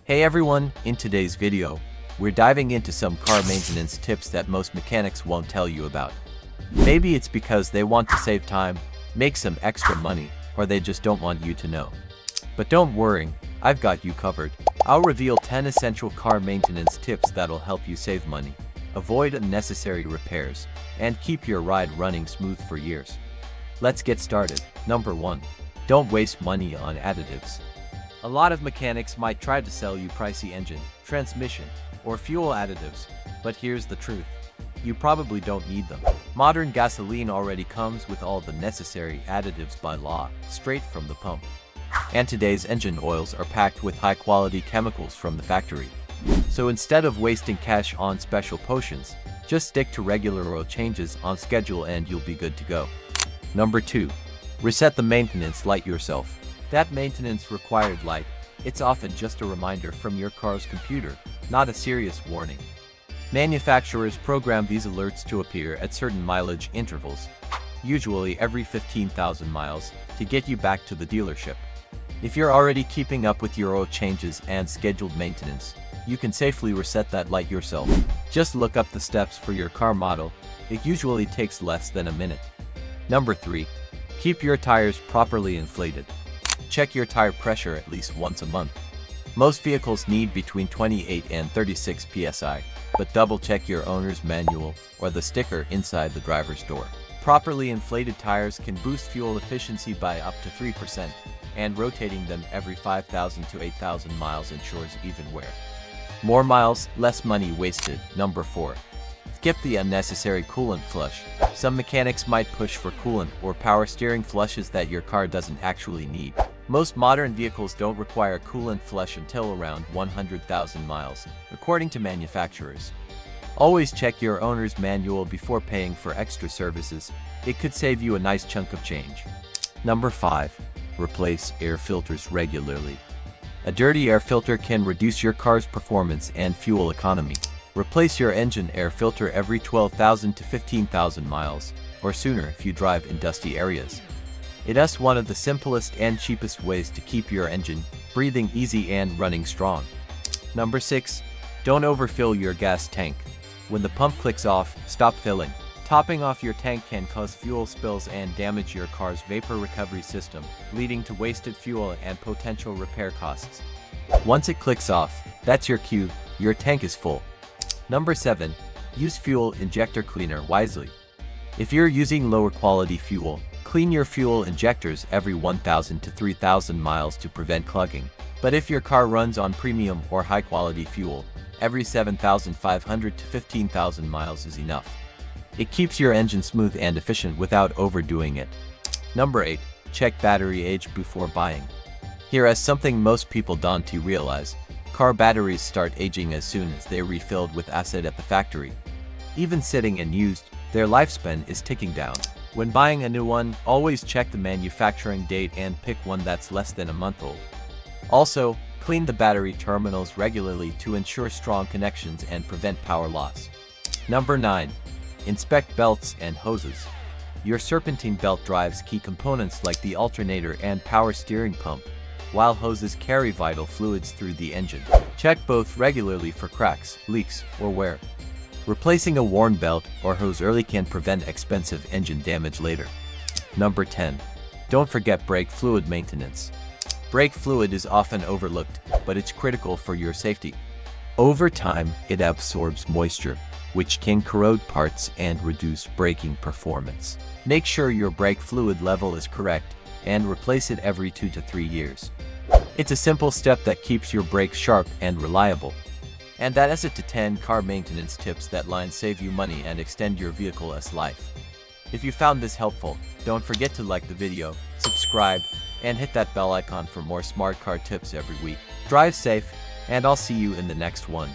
Hey everyone, in today's video, we're diving into some car maintenance tips that most mechanics won't tell you about. Maybe it's because they want to save time, make some extra money, or they just don't want you to know. But don't worry, I've got you covered. I'll reveal 10 essential car maintenance tips that'll help you save money, avoid unnecessary repairs, and keep your ride running smooth for years. Let's get started. Number 1. Don't waste money on additives. A lot of mechanics might try to sell you pricey engine, transmission, or fuel additives, but here's the truth. You probably don't need them. Modern gasoline already comes with all the necessary additives by law, straight from the pump. And today's engine oils are packed with high-quality chemicals from the factory. So instead of wasting cash on special potions, just stick to regular oil changes on schedule and you'll be good to go. Number 2. Reset the maintenance light yourself. That maintenance required light, it's often just a reminder from your car's computer, not a serious warning. Manufacturers program these alerts to appear at certain mileage intervals, usually every 15,000 miles, to get you back to the dealership. If you're already keeping up with your oil changes and scheduled maintenance, you can safely reset that light yourself. Just look up the steps for your car model. It usually takes less than a minute. Number 3. Keep your tires properly inflated. Check your tire pressure at least once a month. Most vehicles need between 28 and 36 psi, but double-check your owner's manual or the sticker inside the driver's door. Properly inflated tires can boost fuel efficiency by up to 3%, and rotating them every 5,000 to 8,000 miles ensures even wear. More miles, less money wasted. Number 4. Skip the unnecessary coolant flush. Some mechanics might push for coolant or power steering flushes that your car doesn't actually need. Most modern vehicles don't require coolant flush until around 100,000 miles, according to manufacturers. Always check your owner's manual before paying for extra services. It could save you a nice chunk of change. Number 5. Replace air filters regularly. A dirty air filter can reduce your car's performance and fuel economy. Replace your engine air filter every 12,000 to 15,000 miles, or sooner if you drive in dusty areas. It's one of the simplest and cheapest ways to keep your engine breathing easy and running strong. Number 6. Don't overfill your gas tank. When the pump clicks off, stop filling. Topping off your tank can cause fuel spills and damage your car's vapor recovery system, leading to wasted fuel and potential repair costs. Once it clicks off, that's your cue, your tank is full. Number 7. Use fuel injector cleaner wisely. If you're using lower quality fuel, clean your fuel injectors every 1,000 to 3,000 miles to prevent clogging. But if your car runs on premium or high quality fuel, every 7,500 to 15,000 miles is enough. It keeps your engine smooth and efficient without overdoing it. Number 8. Check battery age before buying. Here's something most people don't realize. Car batteries start aging as soon as they're refilled with acid at the factory. Even sitting and used, their lifespan is ticking down. When buying a new one, always check the manufacturing date and pick one that's less than a month old. Also, clean the battery terminals regularly to ensure strong connections and prevent power loss. Number 9. Inspect belts and hoses. Your serpentine belt drives key components like the alternator and power steering pump, while hoses carry vital fluids through the engine. Check both regularly for cracks, leaks, or wear. Replacing a worn belt or hose early can prevent expensive engine damage later. Number 10. Don't forget brake fluid maintenance. Brake fluid is often overlooked, but it's critical for your safety. Over time, it absorbs moisture, which can corrode parts and reduce braking performance. Make sure your brake fluid level is correct and replace it every 2 to 3 years. It's a simple step that keeps your brakes sharp and reliable. And that is it to 10 car maintenance tips that save you money and extend your vehicle's life. If you found this helpful, don't forget to like the video, subscribe, and hit that bell icon for more smart car tips every week. Drive safe, and I'll see you in the next one.